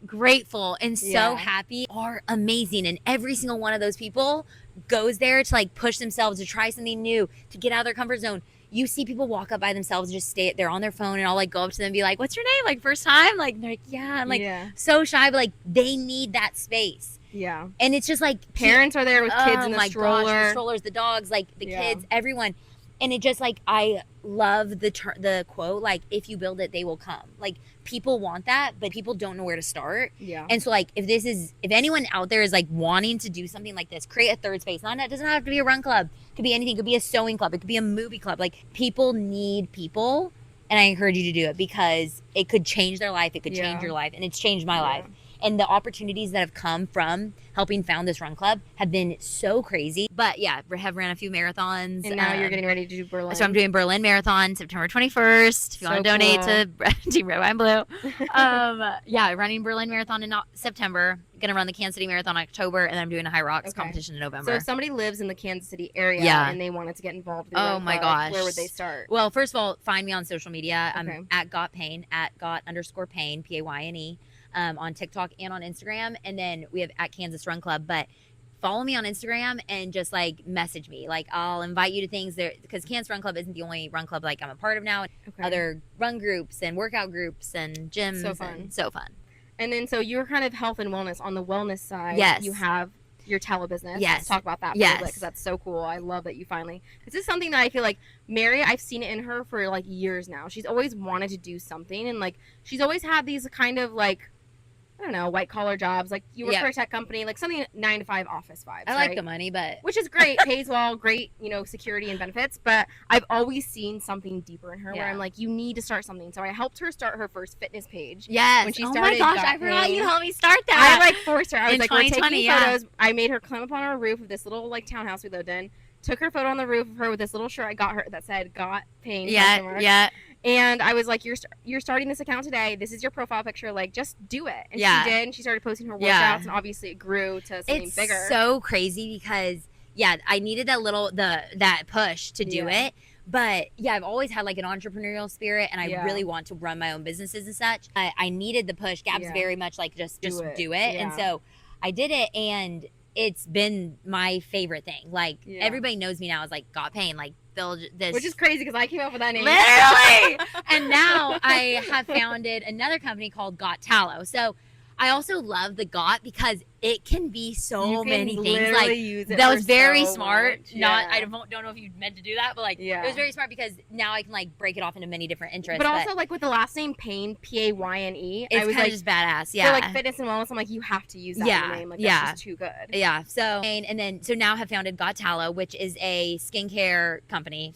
grateful and so happy, are amazing. And every single one of those people goes there to like push themselves, to try something new, to get out of their comfort zone. You see people walk up by themselves, just stay there on their phone, and I'll like go up to them and be like, "What's your name? Like, first time?" Like, they're like, "Yeah." I'm like, so shy, but like they need that space. Yeah. And it's just like parents are there with kids in the stroller. Gosh, the strollers, the dogs, like the kids, everyone. And it just like, I love the quote, like, if you build it, they will come. Like, people want that, but people don't know where to start. Yeah. And so like, if anyone out there is like wanting to do something like this, create a third space. It doesn't have to be a run club. It could be anything. It could be a sewing club. It could be a movie club. Like, people need people. And I encourage you to do it because it could change their life. It could change your life. And it's changed my life. And the opportunities that have come from helping found this run club have been so crazy. But yeah, we have ran a few marathons. And now you're getting ready to do Berlin. So I'm doing Berlin Marathon September 21st. If you want to donate to Team Red, White, and Blue. Yeah, running Berlin Marathon in September. Going to run the Kansas City Marathon in October, and then I'm doing a High Rocks competition in November. So if somebody lives in the Kansas City area and they wanted to get involved in the run my club, gosh, where would they start? Well, first of all, find me on social media. I'm at Got Payne, at Got_Payne, Payne, on TikTok and on Instagram. And then we have at Kansas Run Club. But follow me on Instagram and just like message me. Like I'll invite you to things there, because Kansas Run Club isn't the only run club like I'm a part of now. Other run groups and workout groups and gyms. So fun. And then so you're kind of health and wellness. On the wellness side, you have your tallow business. Let's talk about that for a little bit, because that's so cool. I love that you finally, this is something that I feel like Mary, I've seen it in her for like years now. She's always wanted to do something, and like she's always had these kind of like, I don't know, white collar jobs. Like you work for a tech company, like something 9 to 5 office vibes. I like the money, but which is great, pays well, great, security and benefits. But I've always seen something deeper in her where I'm like, you need to start something. So I helped her start her first fitness page. Yes. When she started. Oh my gosh, I forgot you helped me start that. I like forced her. I was like, we're taking photos. I made her climb up on our roof of this little like townhouse we lived in. Took her photo on the roof of her with this little shirt I got her that said "Got Payne." Yeah. And I was like, you're starting this account today. This is your profile picture. Like, just do it. And she did. And she started posting her workouts, and obviously it grew to something bigger. It's so crazy because, I needed that push to do it. But, I've always had, like, an entrepreneurial spirit, and I really want to run my own businesses and such. I needed the push. Gab's very much like, just do it. And so I did it, and it's been my favorite thing. Like, everybody knows me now as, like, Got Payne. Like, which is crazy because I came up with that name. Literally. And now I have founded another company called Got Tallow. So I also love the Got because it can be so many things. Like use it that was very smart. Much. I don't know if you meant to do that, but like it was very smart because now I can like break it off into many different interests. But also like with the last name Payne, Payne, it's kind of just badass. Yeah. For like fitness and wellness, I'm like, you have to use that in the name. Like that's just too good. Yeah. So so now have founded Got Tallow, which is a skincare company.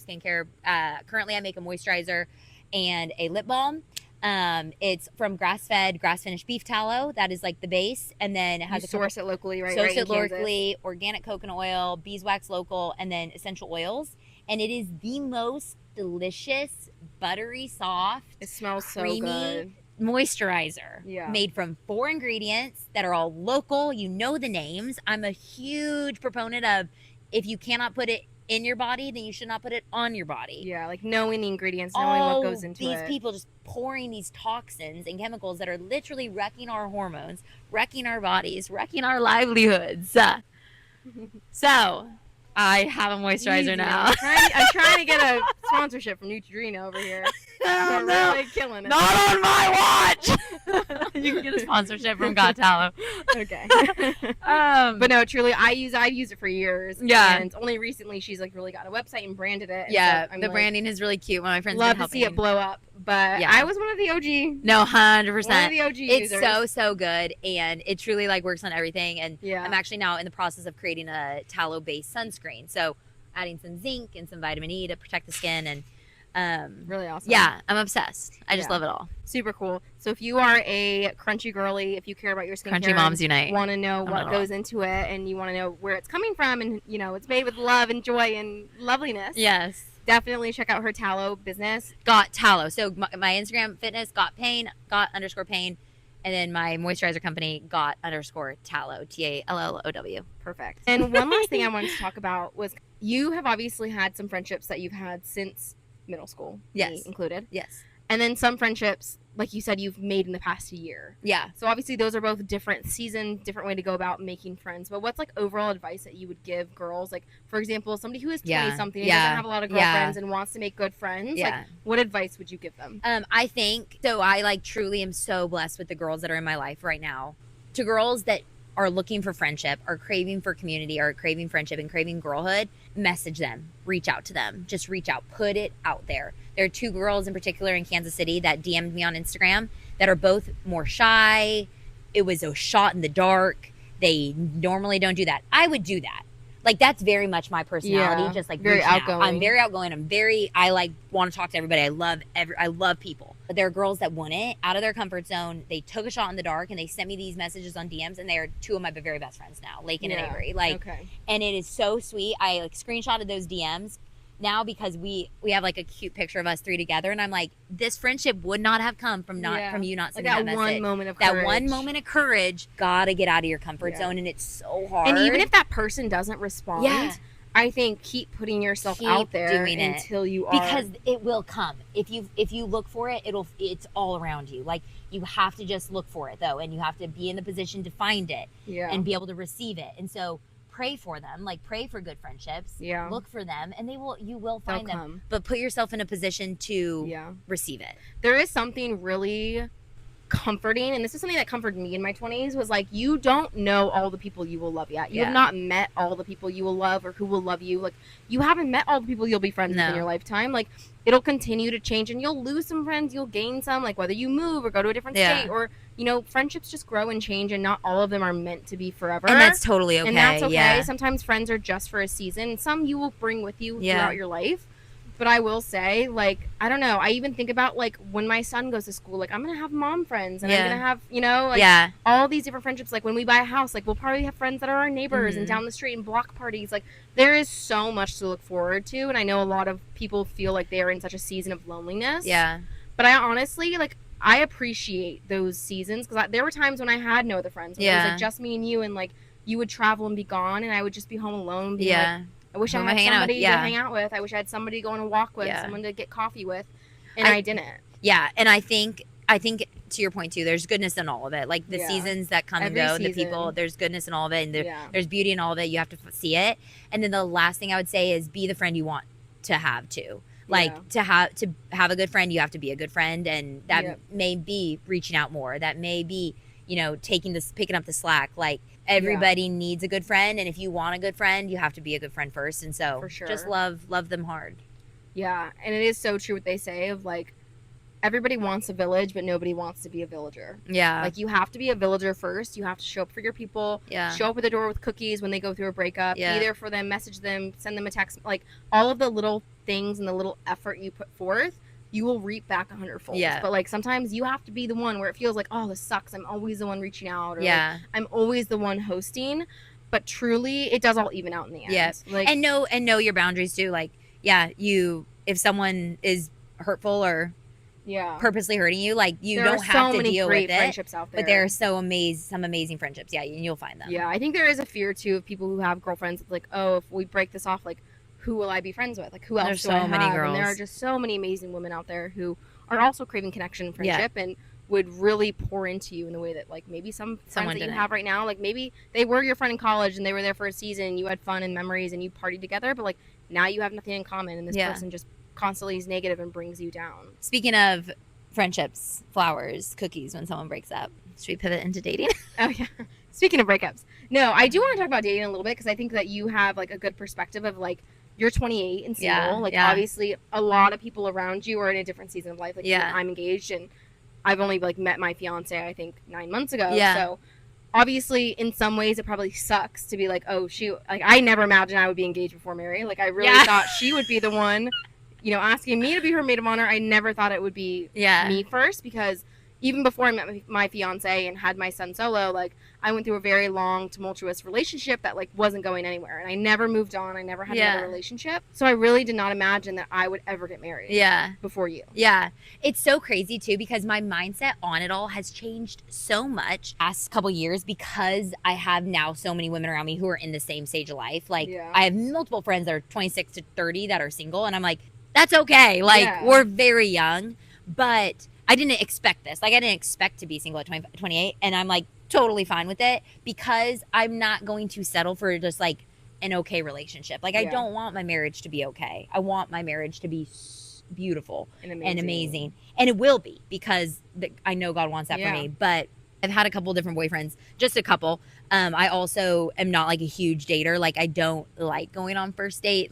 Currently I make a moisturizer and a lip balm. It's from grass-fed, grass-finished beef tallow. That is like the base, and then it has source it locally, right? Source it locally, organic coconut oil, beeswax local, and then essential oils. And it is the most delicious, buttery, soft. It smells so creamy good. Moisturizer made from 4 ingredients that are all local. You know the names. I'm a huge proponent of if you cannot put it in your body, then you should not put it on your body. Yeah, like knowing the ingredients, knowing what goes into these people just pouring these toxins and chemicals that are literally wrecking our hormones, wrecking our bodies, wrecking our livelihoods. So, I have a moisturizer now. I'm trying to get a sponsorship from Neutrogena over here. They're really killing it. Not on my watch! You can get a sponsorship from Got Tallow. Okay. But no, truly, I've used it for years. Yeah. And only recently she's like really got a website and branded it. Yeah, so the branding is really cute. One of my friends love to see it blow up. But I was one of the OG. No, 100%. One of the OG users. It's so good, and it truly like works on everything. And I'm actually now in the process of creating a tallow-based sunscreen. So adding some zinc and some vitamin E to protect the skin, and really awesome. Yeah, I'm obsessed. I just love it all. Super cool. So if you are a crunchy girly, if you care about your skincare, Crunchy Moms Unite, want to know what goes into it, and you want to know where it's coming from, and it's made with love and joy and loveliness. Yes. Definitely check out her tallow business. Got Tallow. So my Instagram fitness, Got Payne, Got_Payne, and then my moisturizer company, Got_Tallow, TALLOW. Perfect. And one last thing I wanted to talk about was you have obviously had some friendships that you've had since middle school, me included. Yes. And then some friendships, like you said, you've made in the past year. Yeah. So obviously those are both different seasons, different way to go about making friends. But what's like overall advice that you would give girls? Like, for example, somebody who is 20-something and doesn't have a lot of girlfriends and wants to make good friends. Yeah. Like, what advice would you give them? I think, so I like truly am so blessed with the girls that are in my life right now. To girls that are looking for friendship, are craving for community, are craving friendship and craving girlhood, message them, reach out to them, just reach out, put it out there. There are 2 girls in particular in Kansas City that DM'd me on Instagram that are both more shy. It was a shot in the dark. They normally don't do that. I would do that. Like, that's very much my personality. Just like very outgoing. I'm very outgoing. I like want to talk to everybody. I love people. But there are girls that wouldn't, out of their comfort zone. They took a shot in the dark, and they sent me these messages on DMs, and they are 2 of my very best friends now, Lakin and Avery. And it is so sweet. I screenshotted those DMs now because we have a cute picture of us 3 together, and I'm like, this friendship would not have come from you not sending that message. One moment of courage. That one moment of courage. Gotta get out of your comfort zone, and it's so hard. And even if that person doesn't respond, I think keep putting yourself out there until you are, because it will come. If you look for it, it's all around you. You have to just look for it though, and you have to be in the position to find it and be able to receive it. And so pray for them, pray for good friendships. Look for them, and you will find them. But put yourself in a position to receive it. There is something really comforting, and this is something that comforted me in my 20s, was you don't know all the people you will love yet. You have not met all the people you will love or who will love you. You haven't met all the people you'll be friends with in your lifetime. It'll continue to change, and you'll lose some friends, you'll gain some, whether you move or go to a different state, or friendships just grow and change, and not all of them are meant to be forever. And that's totally okay. And that's okay. Sometimes friends are just for a season. Some you will bring with you throughout your life. But I will say, I don't know, I even think about, when my son goes to school, I'm going to have mom friends, and I'm going to have, all these different friendships. When we buy a house, we'll probably have friends that are our neighbors and down the street and block parties. There is so much to look forward to, and I know a lot of people feel like they are in such a season of loneliness. Yeah. But I honestly, I appreciate those seasons, because there were times when I had no other friends. When it was, just me and you, and, you would travel and be gone, and I would just be home alone, being I wish I had somebody to hang out with. I wish I had somebody to go on a walk with, someone to get coffee with, and I didn't. Yeah, and I think to your point too, there's goodness in all of it. The seasons that come and go, the people, there's goodness in all of it, and there's beauty in all of it. You have to see it. And then the last thing I would say is be the friend you want to have too. To have a good friend, you have to be a good friend, and that may be reaching out more. That may be, picking up the slack. Everybody needs a good friend, and if you want a good friend, you have to be a good friend first. And so just love them hard. Yeah, and it is so true what they say of everybody wants a village, but nobody wants to be a villager. Yeah. You have to be a villager first. You have to show up for your people. Yeah. Show up at the door with cookies when they go through a breakup. Yeah. Be there for them, message them, send them a text. All of the little things and the little effort you put forth, you will reap back 100-fold. Yeah. But sometimes you have to be the one where it feels oh, this sucks. I'm always the one reaching out. Or I'm always the one hosting. But truly, it does all even out in the end. Yes. And know your boundaries too. If someone is hurtful or purposely hurting you, you don't have to deal with it. Friendships out there. But there are some amazing friendships. Yeah, and you'll find them. Yeah, I think there is a fear too of people who have girlfriends. It's oh, if we break this off, who will I be friends with? Who else There's do I have? Many girls. And there are just so many amazing women out there who are also craving connection and friendship and would really pour into you in the way that maybe some friends that you have right now, maybe they were your friend in college and they were there for a season and you had fun and memories and you partied together, but now you have nothing in common, and this person just constantly is negative and brings you down. Speaking of friendships, flowers, cookies when someone breaks up, should we pivot into dating? Oh yeah. Speaking of breakups, no, I do want to talk about dating a little bit, because I think that you have a good perspective of you're 28 and single. Obviously a lot of people around you are in a different season of life. I'm engaged, and I've only met my fiance I think 9 months ago. So obviously in some ways it probably sucks to be oh, she I never imagined I would be engaged before Mary. I really thought she would be the one, asking me to be her maid of honor. I never thought it would be me first, because even before I met my fiance and had my son Solo, I went through a very long, tumultuous relationship that wasn't going anywhere, and I never moved on. I never had another relationship, so I really did not imagine that I would ever get married. Before you. Yeah, it's so crazy too, because my mindset on it all has changed so much last couple years, because I have now so many women around me who are in the same stage of life. I have multiple friends that are 26 to 30 that are single, and I'm that's okay. We're very young, but I didn't expect this. I didn't expect to be single at 28, and I'm totally fine with it, because I'm not going to settle for just an okay relationship. I don't want my marriage to be okay. I want my marriage to be beautiful and amazing. And it will be, because I know God wants that for me. But I've had a couple different boyfriends, just a couple. I also am not a huge dater. I don't like going on first date.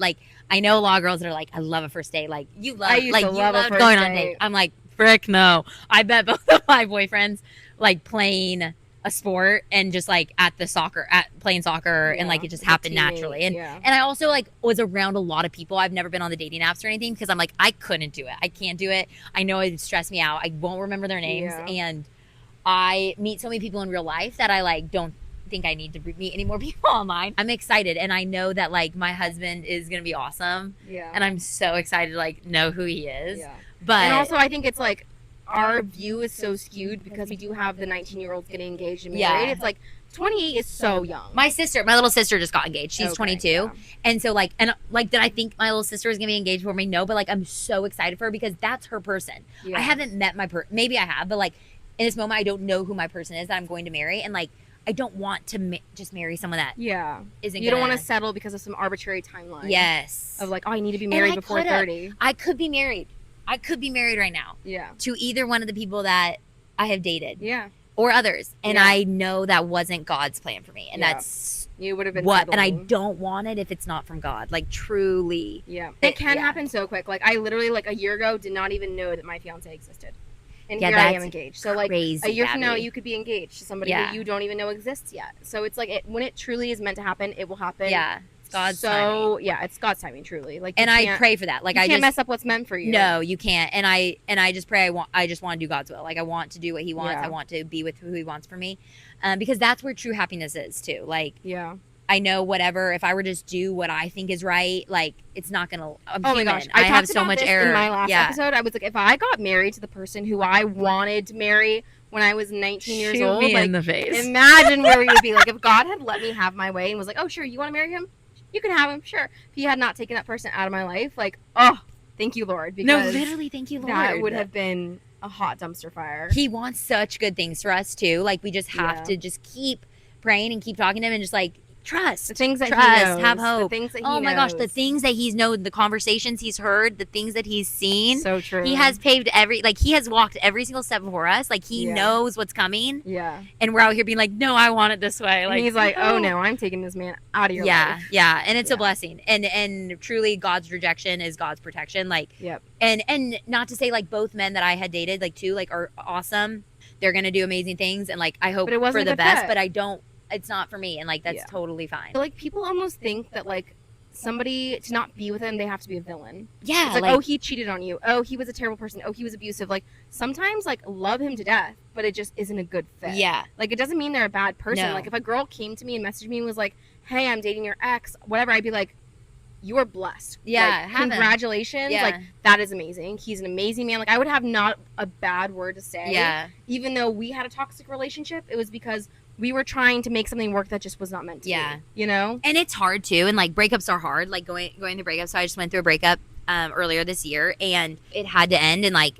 I know a lot of girls that are I love a first date. You love going on date. I'm frick no. I bet both of my boyfriends playing a sport and just like playing soccer and like it just happened naturally. And I also like was around a lot of people. I've never been on the dating apps or anything because I'm like, I couldn't do it. I can't do it. I know it'd stress me out. I won't remember their names. And I meet so many people in real life that I like don't think I need to meet any more people online. I'm excited, and I know that like my husband is gonna be awesome. And I'm so excited to like know who he is. But and also I think it's like our view is so skewed because we do have the 19-year-olds getting engaged and married. It's like 28 is so young. My little sister just got engaged. She's 22. And so like, and like, did I think my little sister was going to be engaged for me? No, but like, I'm so excited for her because that's her person. I haven't met maybe I have, but like in this moment, I don't know who my person is that I'm going to marry. And like, I don't want to just marry someone that isn't. You don't want to settle because of some arbitrary timeline. Of like, oh, I need to be married before 30. I could be married. Right now. To either one of the people that I have dated. Or others. And I know that wasn't God's plan for me. And that's you would have been what settling. And I don't want it if it's not from God. Like truly. It can happen so quick. Like I literally like a year ago did not even know that my fiance existed. And here I am engaged. So like a year from now you could be engaged to somebody who you don't even know exists yet. So it's like when it truly is meant to happen, it will happen. God's timing. It's God's timing, truly. Like, and I pray for that. Like, you can't mess up what's meant for you. No, you can't. And I just pray. I just want to do God's will. Like, I want to do what He wants. I want to be with who He wants for me, because that's where true happiness is too. Like, I know whatever. If I were just do what I think is right, like it's not gonna. My gosh, I have so much error. In my last episode, I was like, if I got married to the person who I wanted to marry when I was 19 years old, me like, in the face. Imagine where we would be. Like, if God had let me have my way and was like, oh sure, you want to marry him? You can have him, sure. If he had not taken that person out of my life, like, oh, thank you, Lord. Because no, literally, thank you, Lord. That would have been a hot dumpster fire. He wants such good things for us, too. Like, we just have to just keep praying and keep talking to him and just, like, trust. The things that he knows. Have hope. The things that he knows. My gosh, the things that he's known, the conversations he's heard, the things that he's seen. So true. He has paved he has walked every single step before us. Like, he knows what's coming. And we're out here being like, no, I want it this way. Like, and he's like, oh no, I'm taking this man out of your life. Yeah. And it's a blessing. And truly God's rejection is God's protection. Like, and not to say like both men that I had dated, like too, like are awesome. They're going to do amazing things. And like, I hope for the best, but I don't. It's not for me, and like that's totally fine. Like people almost think that like somebody to not be with him, they have to be a villain. Yeah, it's like oh, he cheated on you. Oh, he was a terrible person. Oh, he was abusive. Like sometimes like love him to death, but it just isn't a good fit. Yeah, like it doesn't mean they're a bad person. No. Like if a girl came to me and messaged me and was like, "Hey, I'm dating your ex," whatever, I'd be like, "You are blessed. Yeah, like, congratulations. Yeah. Like that is amazing. He's an amazing man." Like I would have not a bad word to say. Yeah, even though we had a toxic relationship, it was because we were trying to make something work that just was not meant to be, you know? And it's hard, too. And, like, breakups are hard. Like, going through breakups. So I just went through a breakup earlier this year. And it had to end. And, like,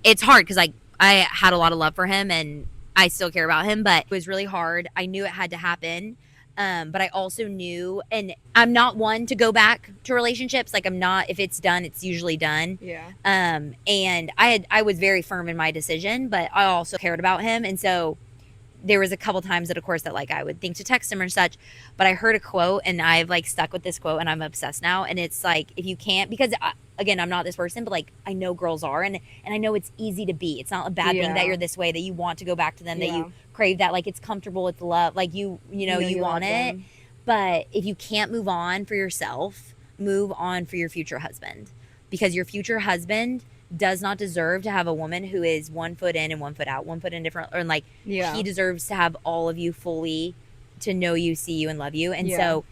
it's hard because, like, I had a lot of love for him. And I still care about him. But it was really hard. I knew it had to happen. But I also knew, and I'm not one to go back to relationships. Like, I'm not, if it's done, it's usually done. And I was very firm in my decision. But I also cared about him. And so there was a couple times that, of course, that like I would think to text him or such, but I heard a quote and I've like stuck with this quote and I'm obsessed now. And it's like, if you can't, because again, I'm not this person, but like I know girls are, and I know it's easy to be. It's not a bad thing that you're this way, that you want to go back to them, that you crave that, like it's comfortable, it's love, like you know you want it. But if you can't move on for yourself, move on for your future husband, because your future husband does not deserve to have a woman who is 1 foot in and 1 foot out, 1 foot in different, or like he deserves to have all of you fully, to know you, see you, and love you. And so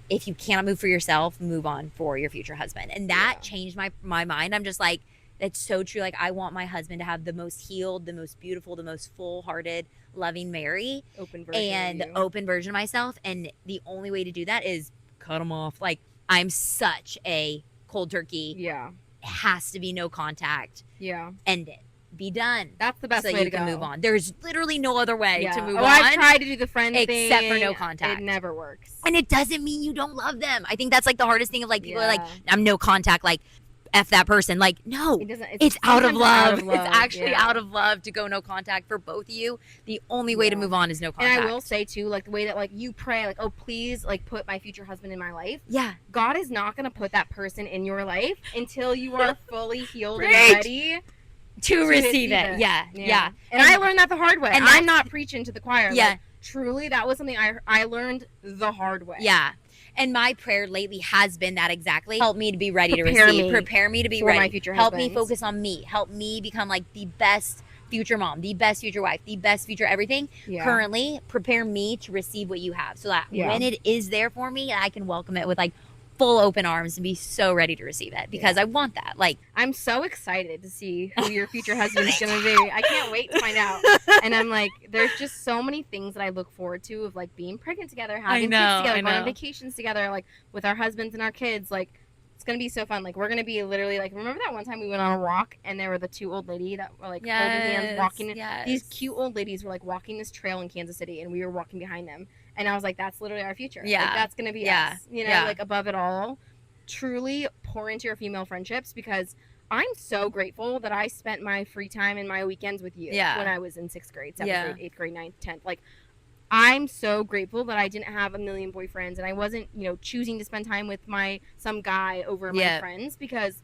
if you cannot move for yourself, move on for your future husband. And that changed my mind. I'm just like, that's so true. Like I want my husband to have the most healed, the most beautiful, the most full-hearted, loving Mary, open version of myself. And the only way to do that is cut him off. Like I'm such a cold turkey. It has to be no contact. End it. Be done. That's the best so way to you can move on. There's literally no other way to move on. I've tried to do the friend thing. Except for no contact. It never works. And it doesn't mean you don't love them. I think that's like the hardest thing of like people are like, I'm no contact, like F that person. Like, no, it's out of love. It's actually out of love to go no contact for both of you. The only way to move on is no contact. And I will say too, like the way that like you pray, like, oh please, like put my future husband in my life. God is not going to put that person in your life until you are fully healed and ready to receive it. Yeah. And I learned that the hard way. And I'm not preaching to the choir. Yeah. Like, truly, that was something I learned the hard way. Yeah. And my prayer lately has been that exactly. Help me to be ready to receive. Prepare me to be ready. My future Help me focus on me. Help me become like the best future mom, the best future wife, the best future everything. Currently, prepare me to receive what you have so that when it is there for me, I can welcome it with like full open arms and be so ready to receive it because I want that. Like, I'm so excited to see who your future husband's gonna be. I can't wait to find out. And I'm like, there's just so many things that I look forward to of like being pregnant together, having kids together, going on vacations together, like with our husbands and our kids. Like, it's gonna be so fun. Like, we're gonna be literally like, remember that one time we went on a walk and there were the two old ladies that were like holding hands walking. These cute old ladies were like walking this trail in Kansas City and we were walking behind them. And I was like, that's literally our future. Like, that's going to be us. You know, like above it all, truly pour into your female friendships because I'm so grateful that I spent my free time and my weekends with you when I was in 6th grade, 7th grade, 8th grade, 9th, 10th. Like, I'm so grateful that I didn't have a million boyfriends and I wasn't, you know, choosing to spend time with some guy over my friends because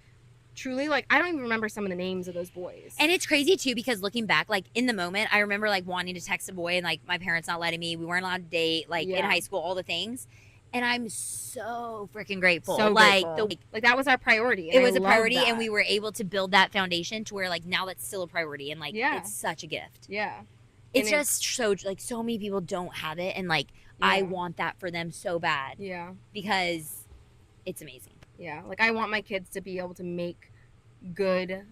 truly, like, I don't even remember some of the names of those boys. And it's crazy, too, because looking back, like, in the moment, I remember, like, wanting to text a boy and, like, my parents not letting me. We weren't allowed to date, like, in high school, all the things. And I'm so freaking grateful. So like, grateful. Like, that was our priority. It was a priority, and we were able to build that foundation to where, like, now that's still a priority. And, like, it's such a gift. Yeah. It's just so, like, so many people don't have it. And, like, I want that for them so bad. Yeah. Because it's amazing. Yeah. Like, I want my kids to be able to make good,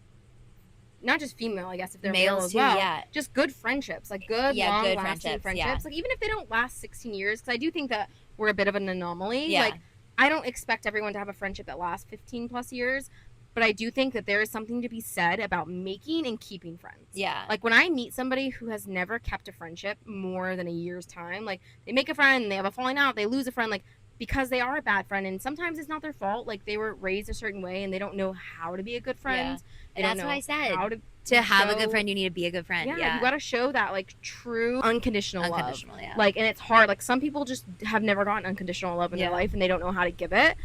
not just female, I guess, if they're male as well, just good friendships, like good long-lasting friendships. Like, even if they don't last 16 years, because I do think that we're a bit of an anomaly. Like, I don't expect everyone to have a friendship that lasts 15 plus years, but I do think that there is something to be said about making and keeping friends. Like, when I meet somebody who has never kept a friendship more than a year's time, like, they make a friend, they have a falling out, they lose a friend, like, because they are a bad friend, and sometimes it's not their fault. Like, they were raised a certain way, and they don't know how to be a good friend. And that's what I said. To have a good friend, you need to be a good friend. Yeah, you got to show that, like, true unconditional love. Like, and it's hard. Like, some people just have never gotten unconditional love in their life, and they don't know how to give it.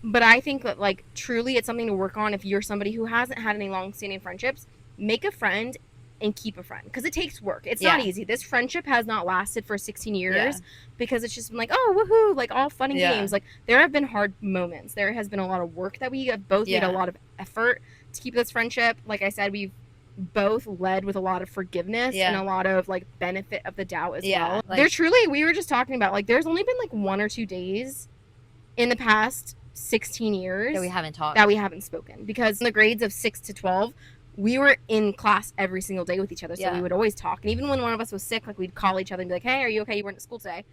But I think that, like, truly it's something to work on if you're somebody who hasn't had any long-standing friendships. Make a friend and keep a friend, because it takes work. It's not easy. This friendship has not lasted for 16 years because it's just been like, oh, woohoo, like, all fun and games. Like, there have been hard moments. There has been a lot of work that we have both made a lot of effort to keep this friendship. Like I said, we've both led with a lot of forgiveness and a lot of, like, benefit of the doubt as well. Like, there truly, we were just talking about, like, there's only been like 1 or 2 days in the past 16 years that we haven't talked, that we haven't spoken, because in the grades of 6 to 12 we were in class every single day with each other, so we would always talk. And even when one of us was sick, like, we'd call each other and be like, hey, are you okay? You weren't at school today.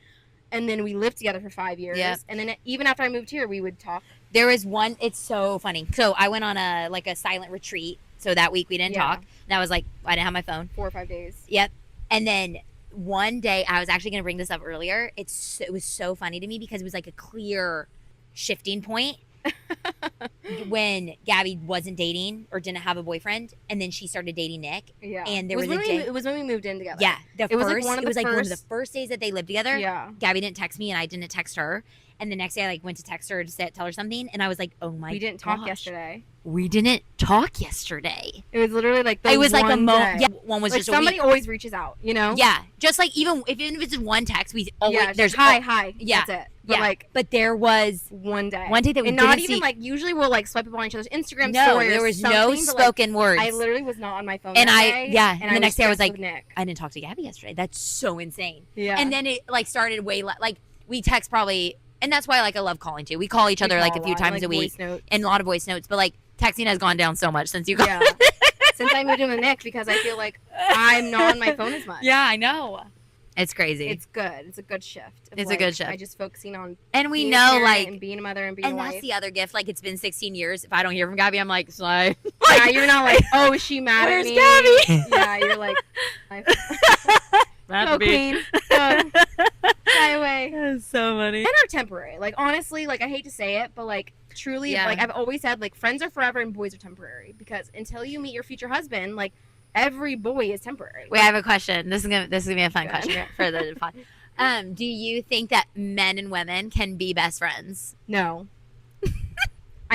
And then we lived together for 5 years. And then even after I moved here, we would talk. There was one, it's so funny. So I went on a silent retreat. So that week we didn't talk. And I was like, I didn't have my phone. 4 or 5 days. Yep. And then one day, I was actually going to bring this up earlier. It was so funny to me because it was like a clear shifting point. When Gabby wasn't dating or didn't have a boyfriend, and then she started dating Nick. And there was a day. It was when we moved in together. It was like one of the first days that they lived together. Gabby didn't text me, and I didn't text her. And the next day, I, like, went to text her to tell her something, and I was like, "Oh my!" We didn't talk yesterday. We didn't talk yesterday. It was literally like it was like a moment. Yeah, one was, like, just somebody always reaches out, you know. Yeah, just like even if it's one text, we always there's hi. Yeah, that's it. But but there was one day that we and didn't not even see. like, usually we'll like swipe up on each other's Instagram no, stories. There was no spoken words. I literally was not on my phone. And that day, and the next day I was like, Nick. I didn't talk to Gabby yesterday. That's so insane. Yeah. And then it like started like we text probably, and that's why like I love calling too. We call each other like a few times a week and a lot of voice notes, but like texting has gone down so much since you got. Yeah. Since I moved in with Nick, because I feel like I'm not on my phone as much. Yeah, I know. It's crazy. It's good. It's a good shift. It's a good shift. I just focusing on and we know like and being a mother and being a wife. And that's the other gift. Like, it's been 16 years. If I don't hear from Gabby, I'm like, yeah, you're not like, oh, is she mad at me? Where's Gabby? Yeah, you're like, oh, queen. Fly away. That's so funny. And are temporary. Like, honestly, like, I hate to say it, but like, truly, like, I've always said, like, friends are forever and boys are temporary, because until you meet your future husband, like, every boy is temporary. Wait, I have a question. This is gonna be a fun question for the pod. Do you think that men and women can be best friends? No.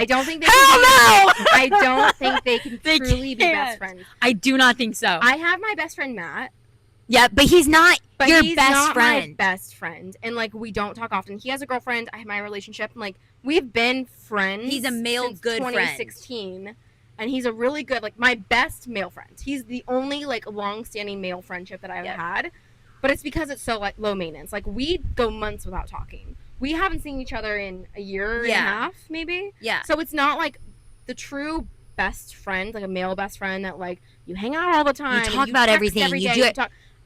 I don't think they can. Hell no! I don't think they can truly be best friends. I do not think so. I have my best friend Matt. Yeah, but he's not your he's best not friend. My best friend, and like we don't talk often. He has a girlfriend. I have my relationship, and like we've been friends. He's a male since good 2016, friend. And he's a really good, like my best male friend. He's the only like long-standing male friendship that I've had, but it's because it's so like low maintenance. Like we go months without talking. We haven't seen each other in a year and a half, maybe. Yeah. So it's not like the true best friend, like a male best friend that like you hang out all the time. You talk about everything. You do it.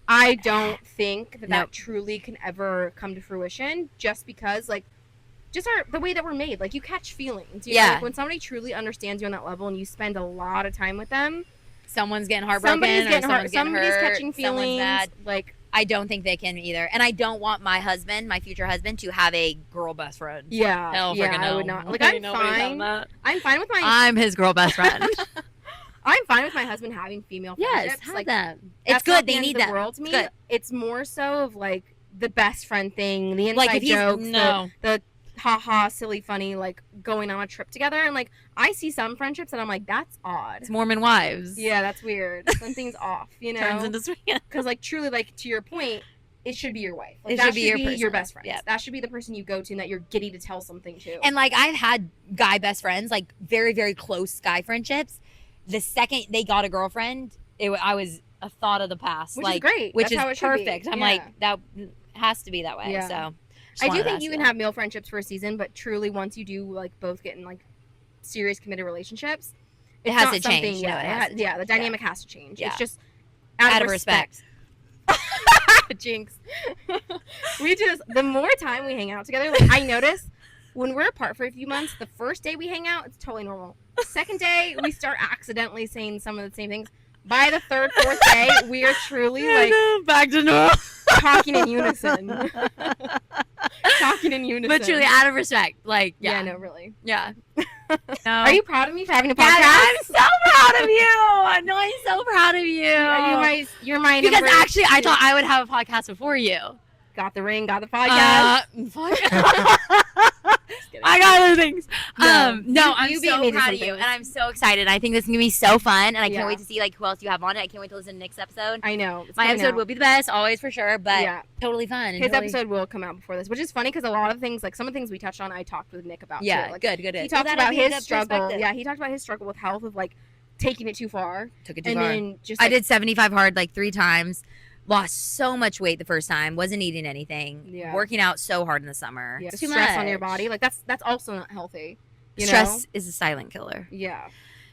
I don't think that truly can ever come to fruition, just because like just the way that we're made. Like you catch feelings. You know? Like, when somebody truly understands you on that level and you spend a lot of time with them, someone's getting heartbroken. Somebody's catching feelings. Bad. Like I don't think they can either. And I don't want my future husband, to have a girl best friend. Yeah. Hell yeah, I would not. Like I'm fine. I'm fine with I'm his girl best friend. I'm fine with my husband having female friendships. Yes, have them. It's good. They need that. World to me. It's more so of like the best friend thing, the inside jokes, the haha, silly, funny, like going on a trip together. And like I see some friendships and I'm like, that's odd. It's Mormon wives. Yeah, that's weird. Something's off, you know? Turns into swinging. Because like truly, like to your point, it should be your wife. Like, that should be your best friend. Yep. That should be the person you go to and that you're giddy to tell something to. And like I've had guy best friends, like very, very close guy friendships. The second they got a girlfriend, I was a thought of the past. Which is great. Which is perfect. I'm like, that has to be that way. Yeah. So I do think you can have male friendships for a season, but truly once you do like both get in like serious committed relationships, it has to change. Yeah, the dynamic has to change. Yeah. It's just out of respect. Jinx. We do this. The more time we hang out together, like I notice when we're apart for a few months, the first day we hang out, it's totally normal. Second day, we start accidentally saying some of the same things. By the third, fourth day, we are truly like back to normal, talking in unison. But truly out of respect. Like, yeah, no, really. Yeah. No. Are you proud of me for having a podcast? I'm so proud of you. No, I'm so proud of you. You're my because actually, I thought I would have a podcast before you. Got the ring, got the podcast. I got other things. No, I'm so proud of you, and I'm so excited. I think this is gonna be so fun, and I can't wait to see like who else you have on it. I can't wait to listen to Nick's episode. I know my episode will be the best, always for sure, but totally fun. His episode will come out before this, which is funny because a lot of things, like some of the things we touched on, I talked with Nick about. Yeah, too. Like, good. He talked about his struggle. Yeah, he talked about his struggle with health, of like taking it too far. Took it too far. Then just I did 75 hard like 3 times. Lost so much weight the first time. Wasn't eating anything. Yeah. Working out so hard in the summer. Yeah. Stress on your body. Like that's also not healthy. Stress is a silent killer. Yeah.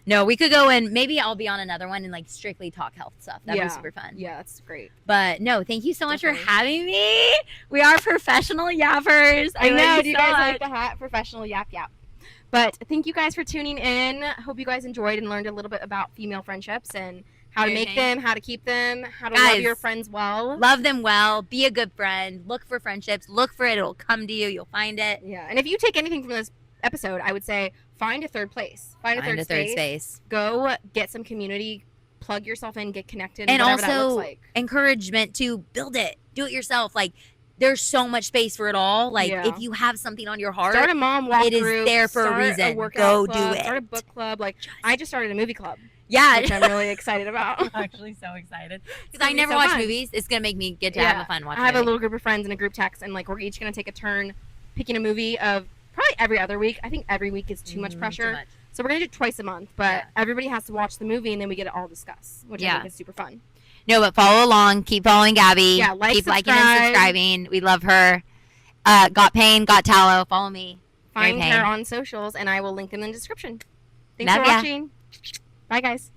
No, we could go and maybe I'll be on another one and like strictly talk health stuff. That'd be super fun. Yeah, that's great. But no, thank you so much for having me. We are professional yappers. I know. Do you guys like the hat? Professional yap. But thank you guys for tuning in. Hope you guys enjoyed and learned a little bit about female friendships and how to make them, how to keep them, how to love your friends well. Love them well. Be a good friend. Look for friendships. Look for it. It'll come to you. You'll find it. Yeah. And if you take anything from this episode, I would say find a third place. Find a third space. Go get some community. Plug yourself in. Get connected. And also that looks like. Encouragement to build it. Do it yourself. Like, there's so much space for it all. Like, if you have something on your heart, start a mom walk it is there for a reason. Go do it. Start a book club. Like, I just started a movie club. Yeah. Which I'm really excited about. I'm actually so excited. Because I never watch movies. It's going to make me get to have a fun watching. I have a little group of friends in a group text, and like we're each going to take a turn picking a movie of probably every other week. I think every week is too much pressure. So we're going to do it twice a month. But everybody has to watch the movie, and then we get to all discuss, which I think is super fun. No, but follow along. Keep following Gabby. Yeah, keep liking and subscribing. We love her. Got Payne, got Tallow. Follow me. Find her on socials, and I will link in the description. Thanks for watching. Bye, guys.